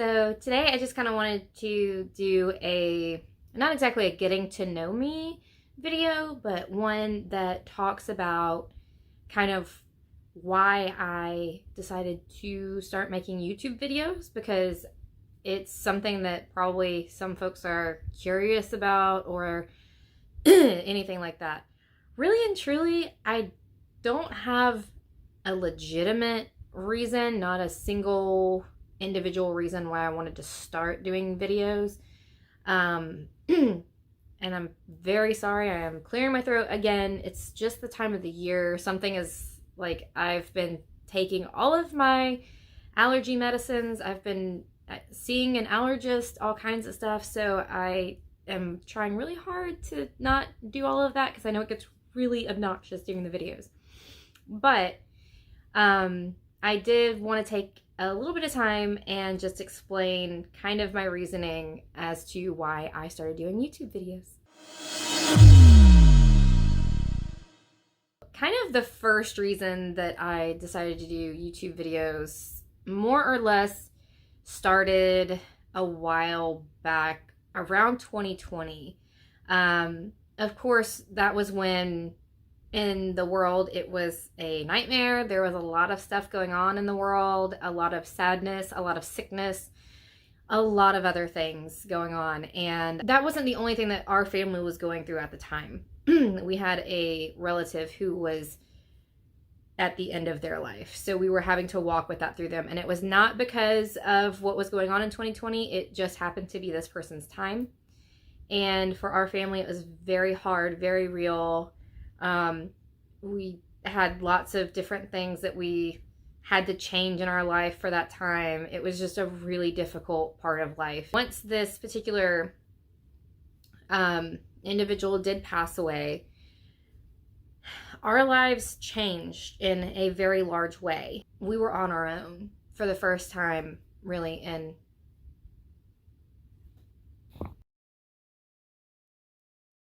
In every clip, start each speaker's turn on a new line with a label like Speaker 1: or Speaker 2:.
Speaker 1: So today I just kind of wanted to do not exactly a getting to know me video, but one that talks about kind of why I decided to start making YouTube videos, because it's something that probably some folks are curious about or anything like that. Really and truly, I don't have a legitimate reason, not a single individual reason why I wanted to start doing videos. And I'm very sorry, I am clearing my throat again. It's just the time of the year. Something is like, I've been taking all of my allergy medicines. I've been seeing an allergist, all kinds of stuff. So I am trying really hard to not do all of that because I know it gets really obnoxious during the videos. But I did want to take a little bit of time and just explain kind of my reasoning as to why I started doing YouTube videos. Kind of the first reason that I decided to do YouTube videos more or less started a while back, around 2020. Of course, that was when in the world it was a nightmare. There was a lot of stuff going on in the world, a lot of sadness, a lot of sickness, a lot of other things going on. And that wasn't the only thing that our family was going through at the time. We had a relative who was at the end of their life. So we were having to walk with that through them. And it was not because of what was going on in 2020. It just happened to be this person's time. And for our family, it was very hard, very real. We had lots of different things that we had to change in our life for that time. It was just a really difficult part of life. Once this particular individual did pass away, our lives changed in a very large way. We were on our own for the first time, really, in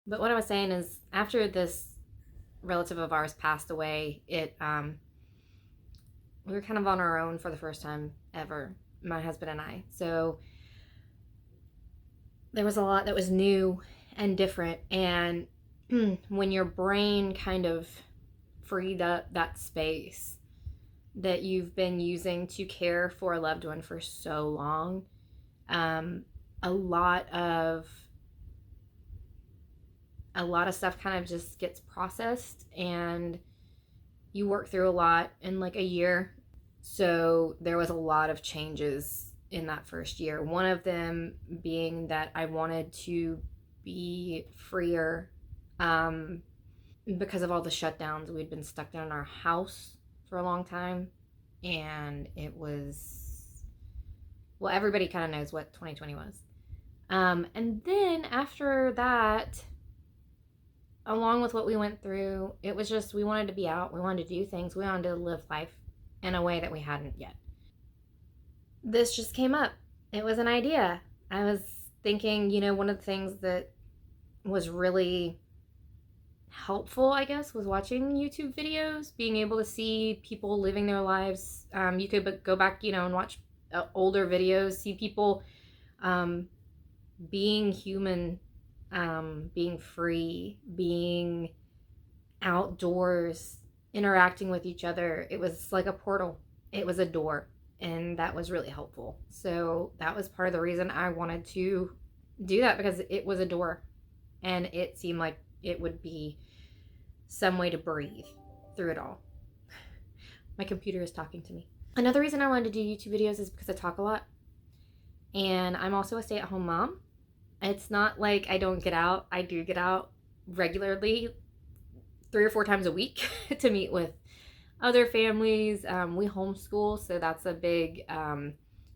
Speaker 1: But what I was saying is, after this relative of ours passed away, we were kind of on our own for the first time ever, my husband and I. So there was a lot that was new and different, and when your brain kind of freed up that space that you've been using to care for a loved one for so long, a lot of stuff kind of just gets processed, and you work through a lot in like a year. So there was a lot of changes in that first year. One of them being that I wanted to be freer, because of all the shutdowns. We'd been stuck down in our house for a long time, and it was, well, everybody kind of knows what 2020 was. And then after that, along with what we went through, it was just, we wanted to be out, we wanted to do things, we wanted to live life in a way that we hadn't yet. This just came up. It was an idea. I was thinking, one of the things that was really helpful, I guess, was watching YouTube videos, being able to see people living their lives. You could go back, and watch older videos, see people being human, being free, being outdoors, interacting with each other. It was like a portal. It was a door, and that was really helpful. So that was part of the reason I wanted to do that, because it was a door, and it seemed like it would be some way to breathe through it all. My computer is talking to me. Another reason I wanted to do YouTube videos is because I talk a lot, and I'm also a stay-at-home mom. It's not like I don't get out. I do get out regularly, 3 or 4 times a week to meet with other families. We homeschool, so that's a big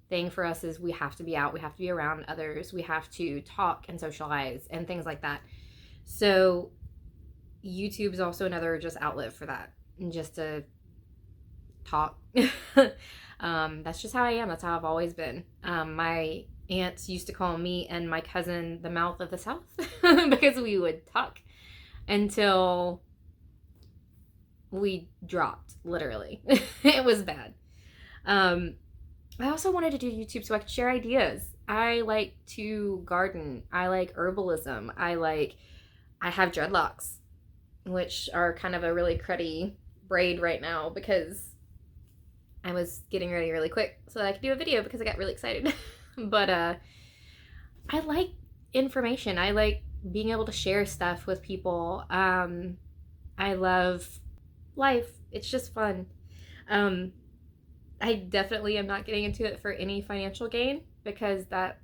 Speaker 1: thing for us, is we have to be out. We have to be around others. We have to talk and socialize and things like that. So YouTube is also another just outlet for that, and just to talk. That's just how I am. That's how I've always been. My aunts used to call me and my cousin the mouth of the South because we would talk until we dropped, literally. It was bad. I also wanted to do YouTube so I could share ideas. I like to garden. I like herbalism. I have dreadlocks, which are kind of a really cruddy braid right now because I was getting ready really quick so that I could do a video because I got really excited. But I like information. I like being able to share stuff with people. I love life. It's just fun. Um, I definitely am not getting into it for any financial gain because that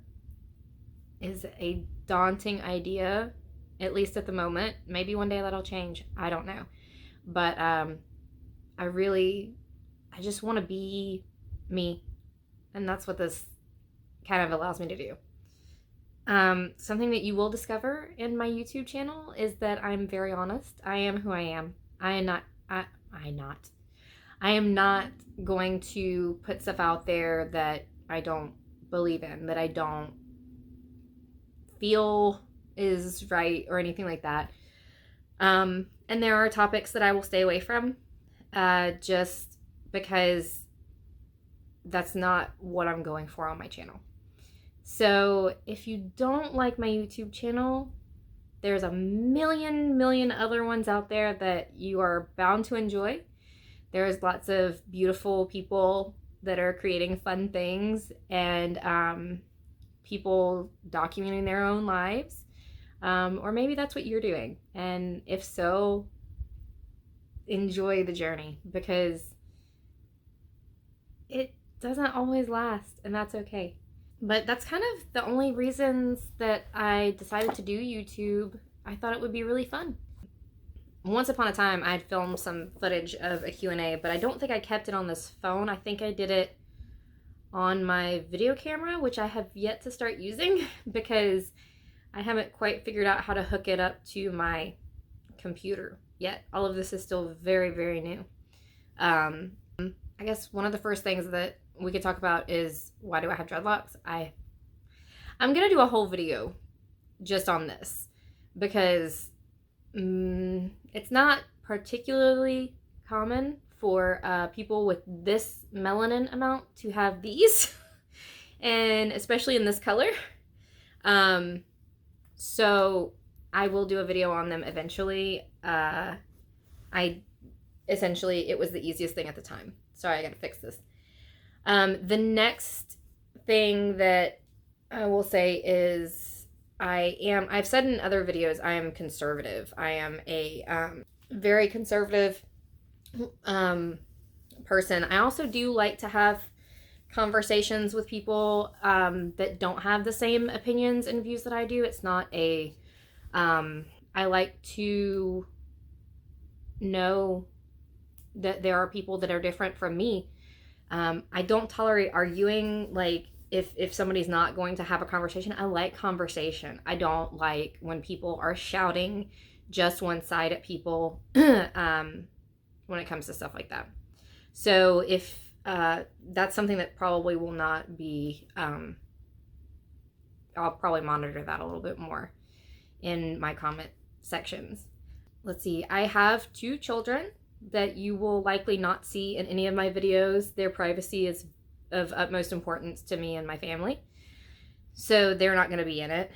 Speaker 1: is a daunting idea, at least at the moment. Maybe one day that'll change. I don't know. But I just want to be me. And that's what this kind of allows me to do. Something that you will discover in my YouTube channel is that I'm very honest. I am who I am. I am not going to put stuff out there that I don't believe in, that I don't feel is right or anything like that. And there are topics that I will stay away from, just because that's not what I'm going for on my channel. So if you don't like my YouTube channel, there's a million other ones out there that you are bound to enjoy. There's lots of beautiful people that are creating fun things and people documenting their own lives. Or maybe that's what you're doing. And if so, enjoy the journey because it doesn't always last, and that's okay. But that's kind of the only reasons that I decided to do YouTube. I thought it would be really fun. Once upon a time, I'd filmed some footage of a Q&A, but I don't think I kept it on this phone. I think I did it on my video camera, which I have yet to start using because I haven't quite figured out how to hook it up to my computer yet. All of this is still very new. I guess one of the first things that we could talk about is why do I have dreadlocks? I'm gonna do a whole video just on this because it's not particularly common for people with this melanin amount to have these and especially in this color. So I will do a video on them eventually. It was the easiest thing at the time. Sorry, I gotta fix this. The next thing that I will say is I've said in other videos, I am conservative. I am a very conservative person. I also do like to have conversations with people that don't have the same opinions and views that I do. It's not a, I like to know that there are people that are different from me. I don't tolerate arguing. Like if somebody's not going to have a conversation, I like conversation. I don't like when people are shouting just one side at people when it comes to stuff like that. So if that's something that probably will not be, I'll probably monitor that a little bit more in my comment sections. Let's see, I have 2 children that you will likely not see in any of my videos. Their privacy is of utmost importance to me and my family, so they're not going to be in it.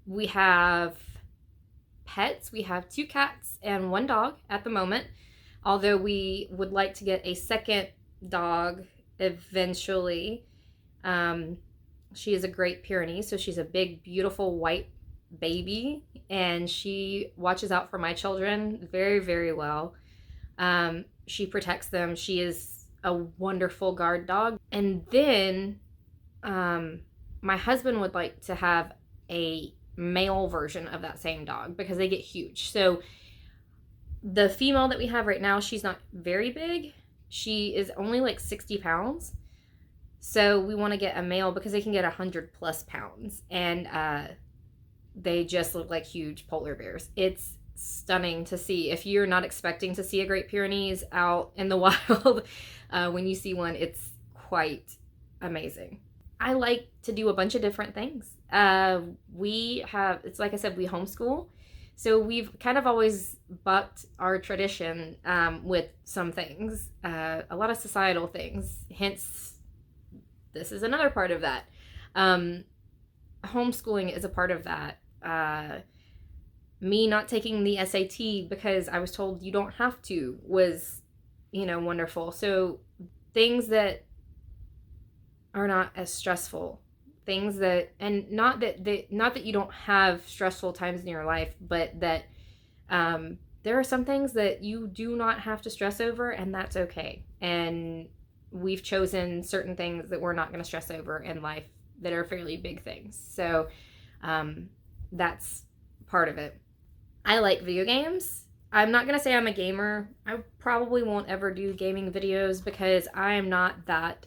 Speaker 1: We have pets. We have 2 cats and 1 dog at the moment, although we would like to get a second dog eventually. She is a Great Pyrenees, so she's a big, beautiful white baby, and she watches out for my children very well. She protects them. She is a wonderful guard dog. And then my husband would like to have a male version of that same dog because they get huge. So the female that we have right now, she's not very big. She is only like 60 pounds. So we want to get a male because they can get 100+ pounds, and they just look like huge polar bears. It's stunning to see. If you're not expecting to see a Great Pyrenees out in the wild, when you see one, it's quite amazing. I like to do a bunch of different things. It's like I said, we homeschool. So we've kind of always bucked our tradition with some things, a lot of societal things. Hence, this is another part of that. Homeschooling is a part of that. Me not taking the SAT because I was told you don't have to was, wonderful. So things that are not as stressful, things that, and not that you don't have stressful times in your life, but that there are some things that you do not have to stress over, and that's okay. And we've chosen certain things that we're not going to stress over in life that are fairly big things. So that's part of it. I like video games. I'm not going to say I'm a gamer. I probably won't ever do gaming videos because I'm not that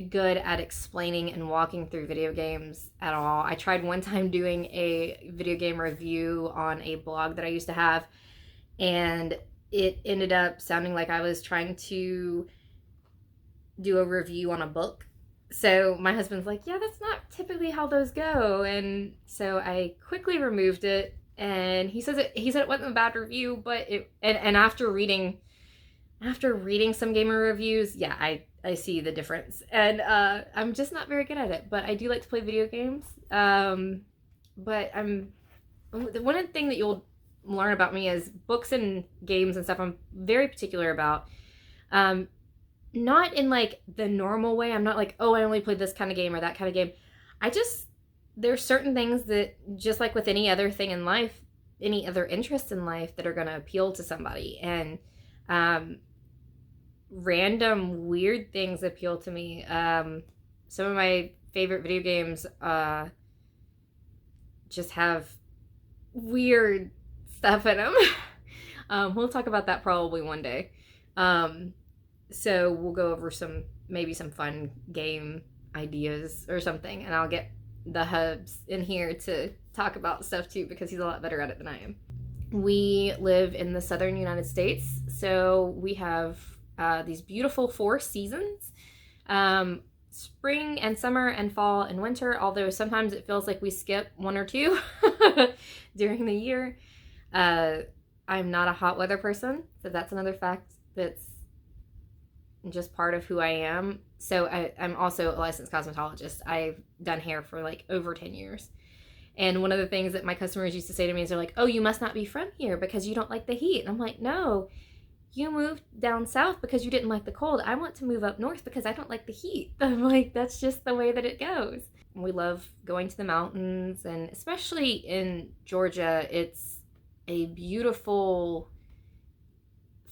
Speaker 1: good at explaining and walking through video games at all. I tried one time doing a video game review on a blog that I used to have, and it ended up sounding like I was trying to do a review on a book. So my husband's like, yeah, that's not typically how those go. And so I quickly removed it. And he said it wasn't a bad review, but after reading some gamer reviews, yeah, I see the difference. And I'm just not very good at it, but I do like to play video games. But one thing that you'll learn about me is books and games and stuff I'm very particular about. Not in like the normal way. I'm not like, oh, I only play this kind of game or that kind of game. There's certain things that, just like with any other thing in life, any other interest in life, that are going to appeal to somebody. And random weird things appeal to me. Some of my favorite video games just have weird stuff in them. We'll talk about that probably one day. So we'll go over maybe some fun game ideas or something, and I'll get the hubs in here to talk about stuff too, because he's a lot better at it than I am. We live in the southern United States, so we have these beautiful 4 seasons. Spring and summer and fall and winter, although sometimes it feels like we skip 1 or 2 during the year. I'm not a hot weather person, so that's another fact that's just part of who I am. So I'm also a licensed cosmetologist. I've done hair for like over 10 years. And one of the things that my customers used to say to me is they're like, oh, you must not be from here because you don't like the heat. And I'm like, no, you moved down south because you didn't like the cold. I want to move up north because I don't like the heat. I'm like, that's just the way that it goes. We love going to the mountains, and especially in Georgia, it's a beautiful...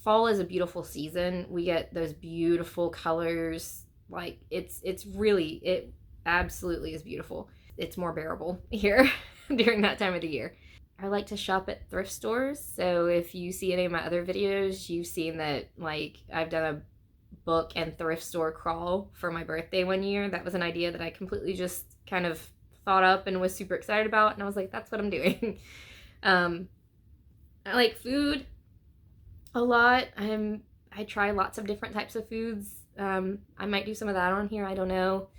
Speaker 1: Fall is a beautiful season. We get those beautiful colors. Like it absolutely is beautiful. It's more bearable here during that time of the year. I like to shop at thrift stores. So if you see any of my other videos, you've seen that like I've done a book and thrift store crawl for my birthday one year. That was an idea that I completely just kind of thought up and was super excited about. And I was like, that's what I'm doing. I like food a lot. I try lots of different types of foods. I might do some of that on here. I don't know.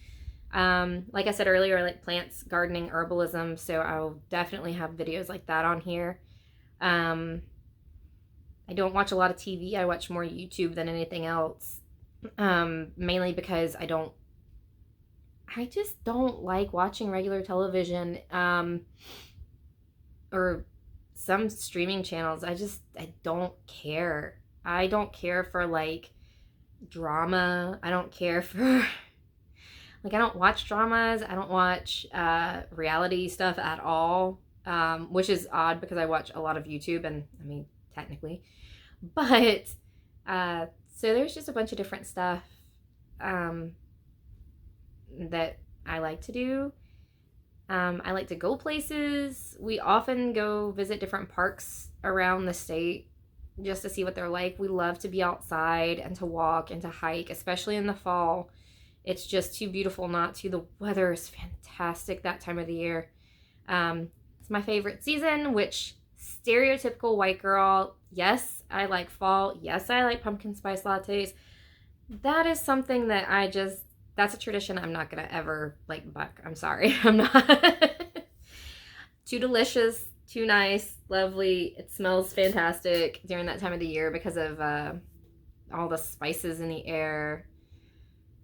Speaker 1: Like I said earlier, I like plants, gardening, herbalism. So I'll definitely have videos like that on here. I don't watch a lot of TV. I watch more YouTube than anything else. Mainly because I just don't like watching regular television. Or some streaming channels. I don't care. I don't care for like drama. I don't care for like, I don't watch dramas. I don't watch reality stuff at all, which is odd because I watch a lot of YouTube, and I mean, technically, but so there's just a bunch of different stuff that I like to do. I like to go places. We often go visit different parks around the state just to see what they're like. We love to be outside and to walk and to hike, especially in the fall. It's just too beautiful not to. The weather is fantastic that time of the year. It's my favorite season, which, stereotypical white girl, yes, I like fall. Yes, I like pumpkin spice lattes. That is something that that's a tradition I'm not going to ever like buck. I'm sorry. I'm not. Too delicious. too nice, lovely. It smells fantastic during that time of the year because of all the spices in the air.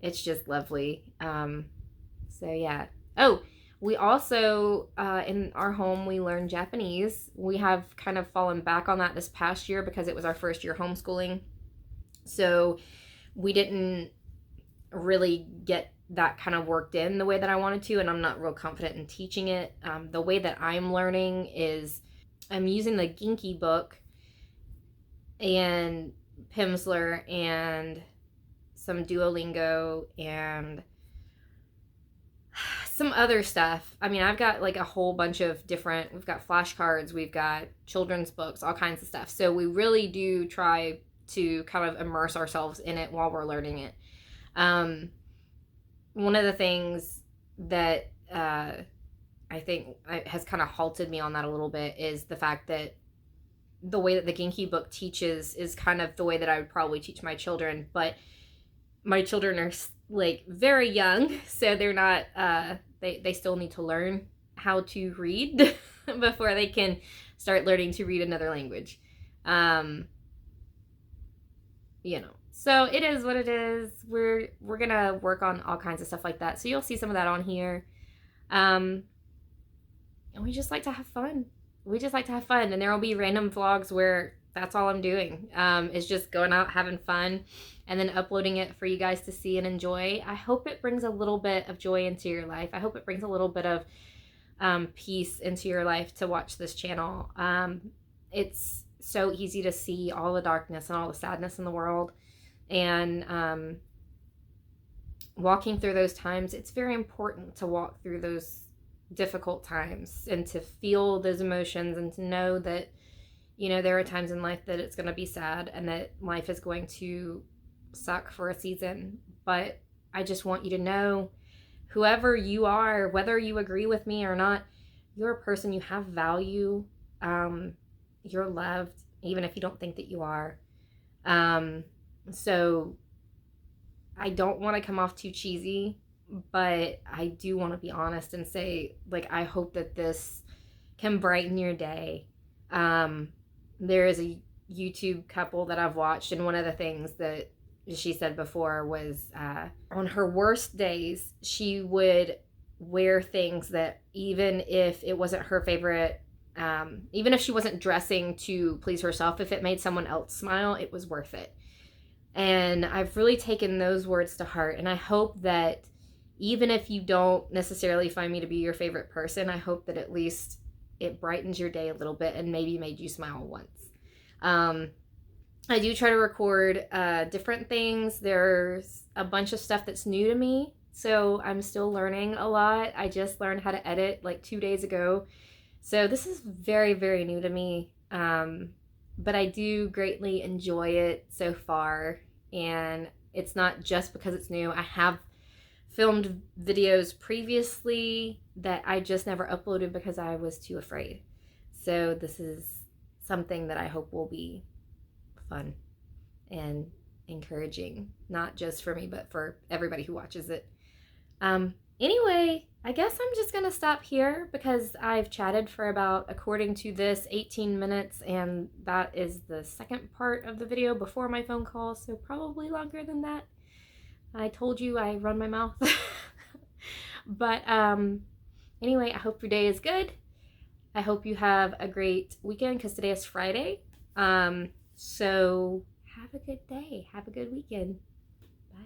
Speaker 1: It's just lovely. So yeah. Oh, we also, in our home, we learned Japanese. We have kind of fallen back on that this past year because it was our first year homeschooling. So we didn't really get that kind of worked in the way that I wanted to, and I'm not real confident in teaching it. The way that I'm learning is I'm using the Genki book and Pimsleur and some Duolingo and some other stuff. I mean, I've got like a whole bunch of different, we've got flashcards, we've got children's books, all kinds of stuff. So we really do try to kind of immerse ourselves in it while we're learning it. One of the things that I think has kind of halted me on that a little bit is the fact that the way that the Genki book teaches is kind of the way that I would probably teach my children, but my children are like very young, so they're not they still need to learn how to read before they can start learning to read another language. You know, so it is what it is. We're gonna work on all kinds of stuff like that, so you'll see some of that on here. And we just like to have fun. And there will be random vlogs where that's all I'm doing, is just going out having fun and then uploading it for you guys to see and enjoy. I hope it brings a little bit of joy into your life. I hope it brings a little bit of peace into your life to watch this channel. It's so easy to see all the darkness and all the sadness in the world, and walking through those times, it's very important to walk through those difficult times and to feel those emotions and to know that, you know, there are times in life that it's going to be sad and that life is going to suck for a season. But I just want you to know, whoever you are, whether you agree with me or not, you're a person, you have value, you're loved, even if you don't think that you are. So I don't want to come off too cheesy, but I do want to be honest and say, like, I hope that this can brighten your day. There is a YouTube couple that I've watched, and one of the things that she said before was on her worst days, she would wear things that even if it wasn't her favorite, even if she wasn't dressing to please herself, if it made someone else smile, it was worth it. And I've really taken those words to heart, and I hope that even if you don't necessarily find me to be your favorite person, I hope that at least it brightens your day a little bit and maybe made you smile once. I do try to record different things. There's a bunch of stuff that's new to me, so I'm still learning a lot. I just learned how to edit like 2 days ago, so this is very, very new to me, but I do greatly enjoy it so far, and it's not just because it's new. I have filmed videos previously that I just never uploaded because I was too afraid. So this is something that I hope will be fun and encouraging, not just for me, but for everybody who watches it. Anyway, I guess I'm just gonna stop here because I've chatted for about, according to this, 18 minutes, and that is the second part of the video before my phone call, so probably longer than that. I told you I run my mouth. But anyway, I hope your day is good. I hope you have a great weekend because today is Friday. So have a good day. Have a good weekend. Bye.